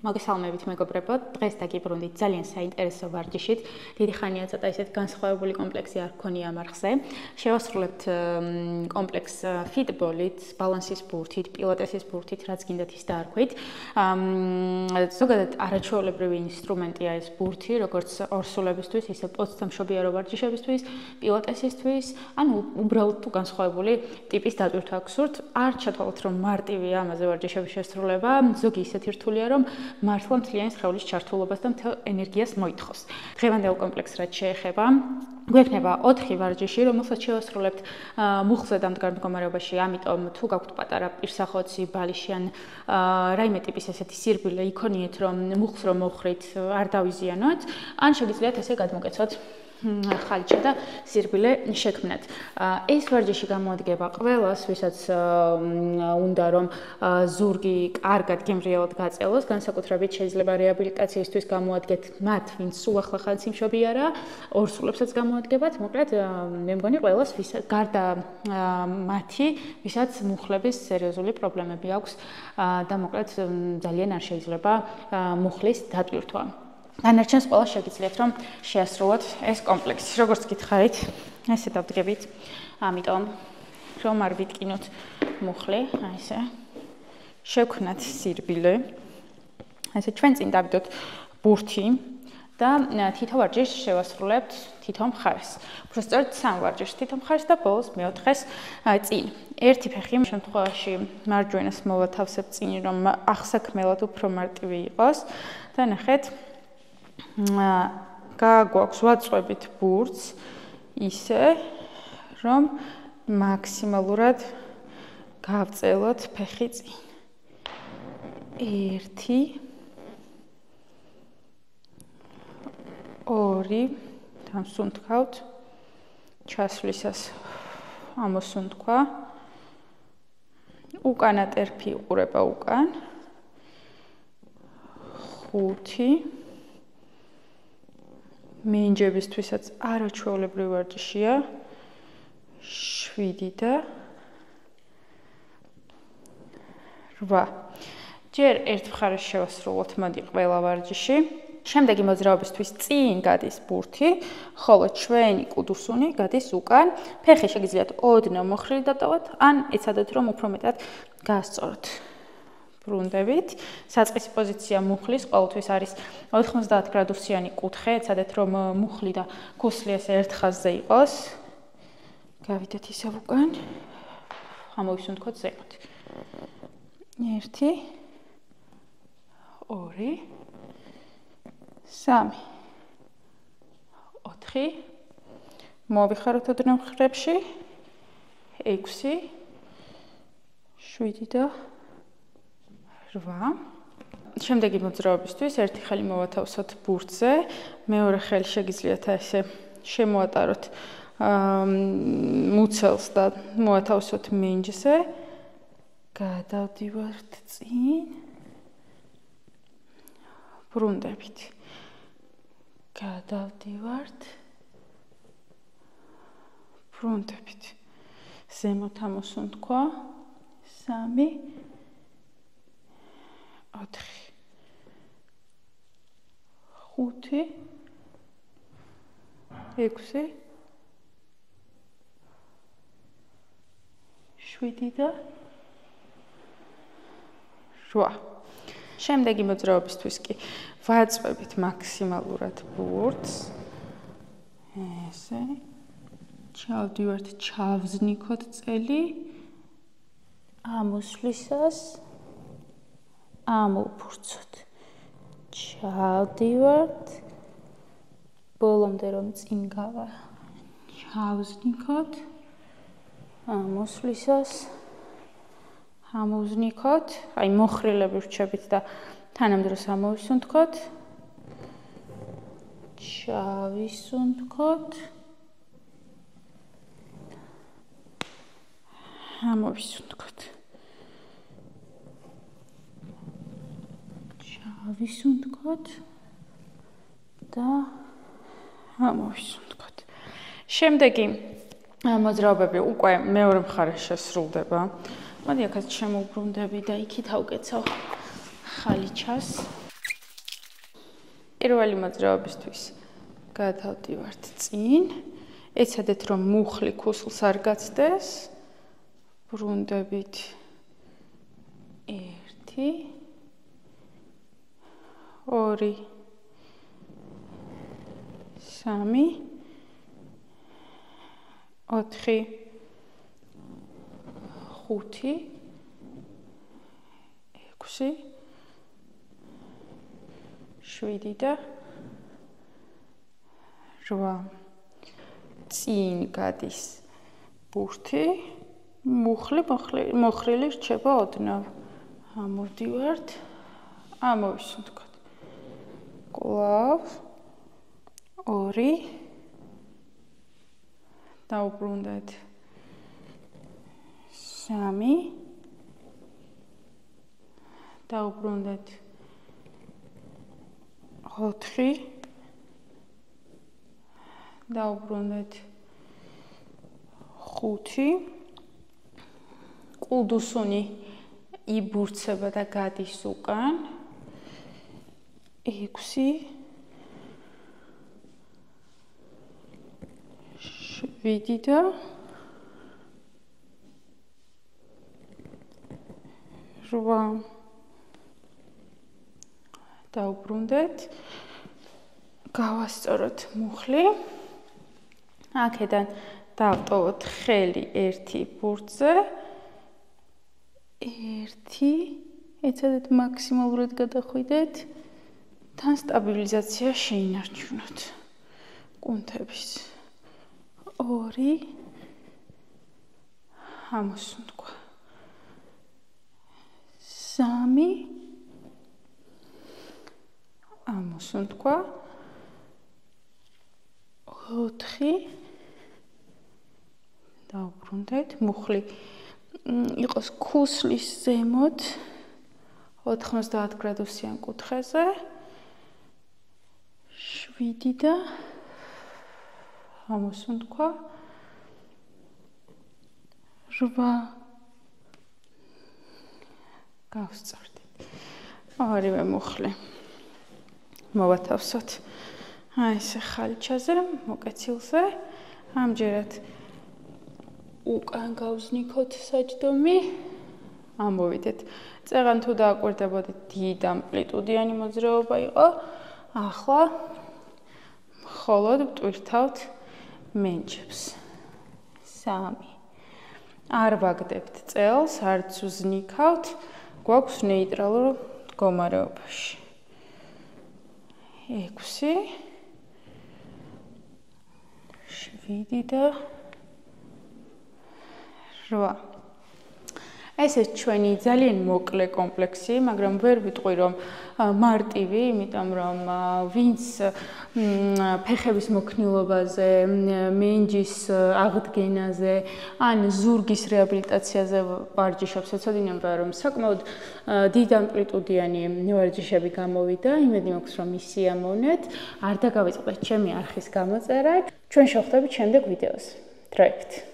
მოგესალმებით მეგობრებო, დღეს დაგიბრუნდით ძალიან საინტერესო ვარჯიშით. დიდი ხანია ცოტა ისეთ განსხვავებული კომპლექსი არ გქონია ამ არხზე. შევასრულებთ კომპლექს ფიტბოლით, ბალანსის ბურთით, პილატესის ბურთით, რაც გინდათ ის დაარქვით. ზოგადად არაჩვეულებრივი ინსტრუმენტია ეს ბურთი, როგორც ორსულებისთვის, ისე პოცდამშობიარო ვარჯიშებისთვის, პილატესისთვის, ანუ უბრალოდ თუ განსხვავებული ტიპის დატვირთვა გსურთ. არ ჩათვალოთ, რომ მარტივია ამაზე ვარჯიშების შესრულება, ზოგი ისეთი რთულია, რომ მართლა მთლიანი სხეულის ჩართულობას და მთელ ენერგიას მოითხოვს. დღევანდელ კომპლექსს რაც შეეხება, გვექნება 4 ვარჯიში, რომელსაც შევასრულებთ მუხლზე დამდგარ მდგომარეობაში, ამიტომ თუ გაქვთ პატარა პირსახოცი, ბალიში ან რაიმე ტიპის ესეთი სირბილე, იქონიეთ რომ მუხლს რომ მოხრით, არ დავიზიანოთ, ან შეგიძლიათ ესე გადმოგეცოთ ხალიჩა და სირბილე შექმნათ. ეს ვარჯიში გამოადგება ყველას, ვისაც უნდა რომ ზურგი კარგად გემრიელად გაწელოს, განსაკუთრებით შეიძლება რეაბილიტაციისთვის გამოადგეთ მათ, ვინც სულ ახლახან სიმშობიარა, ორსულებსაც გამოადგებათ, მოკლედ მე მგონი ყველას, გარდა მათი, ვისაც მუხლების სერიოზული პრობლემები აქვს და მოკლედ ძალიან არ შეიძლება მუხლის დატვირთვა. დანარჩენს ყველას შეგიძლიათ რომ შეასრულოთ ეს კომპლექსი. როგორც გითხარით, ესე დავდგებით. ამიტომ რომ არ ვიტკინოთ მუხლი, აი ესე. შევქმნათ სირბილე. ესე ჩვენ წინ დავიდოთ ბურთი და თითო ვარჯიშს შევასრულებთ თითო მხარეს. უბრალოდ 3 ვარჯიშს თითო მხარეს და ბოლოს მეოთხეს წინ. ერთი ფეხი ამ შემთხვევაში მარჯვენას მოვათავსებ წინ, რომ აღსაქმელად უფრო მარტივი იყოს და ნახეთ გაგვაქვს ვაწვევით ბურთს ისე რომ მაქსიმალურად გავწელოთ ფეხი წინ. 1 2 დამსუნთქავთ ჩასვლისას ამოსუნთქვა უკანა ტერფი უყურება უკან 5 მინჯებისთვისაც არაჩვეულებრივი ვარჯიშია 7 და 8. ჯერ ერთ მხარეს შევასრულოთ მოდი ყველა ვარჯიში. შემდეგი მოძრაობისთვის წინ გადის ბურთი, ხოლო ჩვენი კუდურსუნი გადის უკან. ფეხი შეგიძლიათ ოდნავ მოხრილი დატოვოთ, ან ეცადოთ რომ უფრო მეტად გაასწოროთ. ბრუნდებით. საწყისი პოზიცია მუხლის ყოველთვის არის 90 გრადუსიანი კუთხე, ეცადეთ რომ მუხლი და ქუსლი ესე ერთ ხაზზე იყოს. გავიდეთ ისევ უკან. ამოვისუნთქოთ ზემოთ. 1 2 3 4 მოვიხაროთ ოდნავ მხრებში 6 7 და 8. შემდეგი მოძრაობისთვის ერთი ხელი მოვათავსოთ ბურთზე, მეორე ხელი შეგიძლიათ ესე შემოატაროთ მუცელს და მოვათავსოთ მინჯზე. გადავდივართ წინ. ბრუნდებით. გადავდივართ. ბრუნდებით. ზემოთ ამოსუნთქვა 3 4 5 6 7 და 8. შემდეგი მოძრაობისთვის კი ვაწვევით მაქსიმალურად ბურთს. ესე ჩავდივართ, ჩავზნიქოთ წელი. ამოსვლისას ამოვფურცოთ. ჩავდივართ. ბოლომდე რომ წინ გავა. ჩავზნიქოთ. ამოსვლისას ამოვზნიქოთ. აი მოხრილები ვრჩებით და თანამდროს ამოვისუნთქოთ. ჩავისუნთქოთ. ამოვისუნთქოთ. ჩავისუნთქოთ და ამოვისუნთქოთ. შემდეგი მოძრაობები უკვე მეორე მხარეს შესრულდება. მოდი აქაც შემოვბრუნდები და იქით ავკეცავ ხალიჩას. პირველი მოძრაობისთვის გადავდივართ წინ. ეცადეთ რომ მუხლი ქუსლს არ გაცდეს. ბრუნდებით 1 2 3 4 5 6 7 და 8 წინ გადის ბურთი მოხრილი რჩება ოდნავ ამოვდივართ ამოვისუნთქოთ კლავ 2 დავუბრუნდეთ 3 დავუბრუნდეთ 4 დავუბრუნდეთ 5 კულდუსუნი იბურცება და გადის უკან 6 7 და 8 დავუბრუნდეთ გავასწოროთ მუხლი აქედან დავტოვოთ ხელი 1 ბურთზე 1 ეცადეთ მაქსიმალურად გადახვიდეთ თან სტაბილიზაცია შეინარჩუნოთ კუნთების 2 ამოსუნთქვა 3 ამოსუნთქვა 4 დავუბრუნდეთ მუხლი იყოს ქუსლის ზემოთ 90 გრადუსიან კუთხეზე 7 და ამოსუნთქვა 8 გავსწორდით ორივე მუხლი მოვათავსოთ აი ესე ხალჩაზე მოკეცილზე ამჯერად უკან გავზნიქოთ საჯდომი ამოვიდეთ წეღან თუ დააკვირდებოდეთ დიდ ამპლიტუდიანი მოძრაობა იყო ახლა მხოლოდ ვტვირთავთ მენჯებს 3 არ ვაგდებთ წელს არც ვზნიქავთ გვაქვს ნეიტრალურ მდგომარეობაში 6 7 და 8 ეს ჩვენი ძალიან მოკლე კომპლექსი, მაგრამ ვერ ვიტყვი რომ მარტივი, იმიტომ რომ ვინც ფეხების მოქნილობაზე, მენჯის აღდგენაზე, ან ზურგის რეაბილიტაციაზე ვარჯიშობს, ეცოდინებიან რომ საკმაოდ დიდ ამპლიტუდიანი ვარჯიშები გამოვიდა, იმედი მაქვს რომ ისიამოვნეთ, არ დაგავიწყდეთ ჩემი არხის გამოწერა. ჩვენ შევხვდებით შემდეგ ვიდეოზე. დროებით.